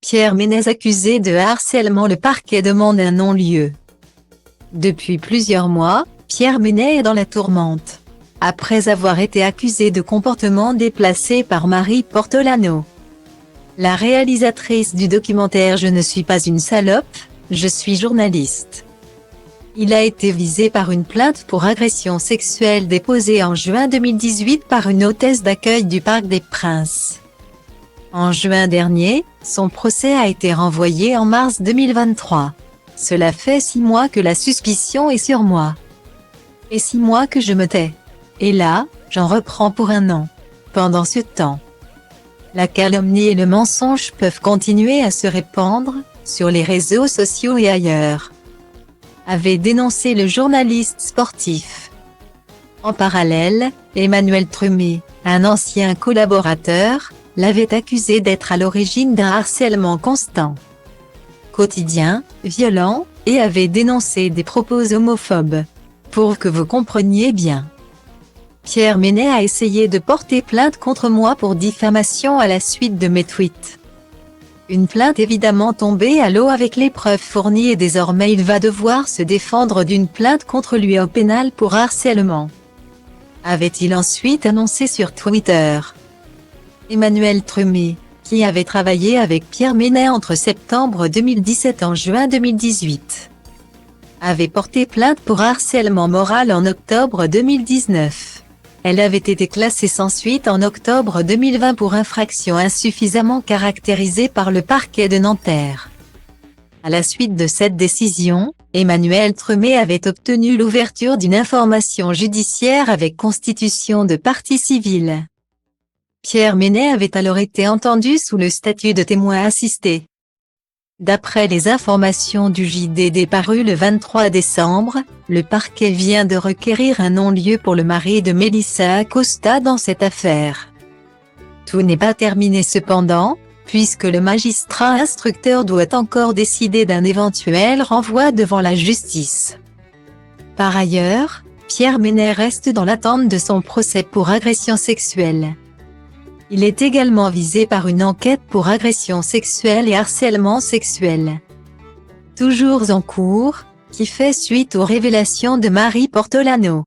Pierre Ménez accusé de harcèlement. Le parquet demande un non-lieu. Depuis plusieurs mois, Pierre Ménez est dans la tourmente. Après avoir été accusé de comportement déplacé par Marie Portolano. La réalisatrice du documentaire Je ne suis pas une salope, je suis journaliste. Il a été visé par une plainte pour agression sexuelle déposée en juin 2018 par une hôtesse d'accueil du Parc des Princes. En juin dernier, son procès a été renvoyé en mars 2023. Cela fait 6 mois que la suspicion est sur moi. Et 6 mois que je me tais. Et là, j'en reprends pour 1 an. Pendant ce temps, la calomnie et le mensonge peuvent continuer à se répandre, sur les réseaux sociaux et ailleurs, avait dénoncé le journaliste sportif. En parallèle, Emmanuel Trumé, un ancien collaborateur, l'avait accusé d'être à l'origine d'un harcèlement constant, quotidien, violent, et avait dénoncé des propos homophobes. Pour que vous compreniez bien, Pierre Ménez a essayé de porter plainte contre moi pour diffamation à la suite de mes tweets. Une plainte évidemment tombée à l'eau avec les preuves fournies et désormais il va devoir se défendre d'une plainte contre lui au pénal pour harcèlement. Avait-il ensuite annoncé sur Twitter. Emmanuel Trumé, qui avait travaillé avec Pierre Ménez entre septembre 2017 et juin 2018, avait porté plainte pour harcèlement moral en octobre 2019. Elle avait été classée sans suite en octobre 2020 pour infraction insuffisamment caractérisée par le parquet de Nanterre. À la suite de cette décision, Emmanuel Trumé avait obtenu l'ouverture d'une information judiciaire avec constitution de partie civile. Pierre Ménez avait alors été entendu sous le statut de témoin assisté. D'après les informations du JDD paru le 23 décembre, le parquet vient de requérir un non-lieu pour le mari de Melissa Acosta dans cette affaire. Tout n'est pas terminé cependant, puisque le magistrat instructeur doit encore décider d'un éventuel renvoi devant la justice. Par ailleurs, Pierre Ménez reste dans l'attente de son procès pour agression sexuelle. Il est également visé par une enquête pour agression sexuelle et harcèlement sexuel, toujours en cours, qui fait suite aux révélations de Marie Portolano.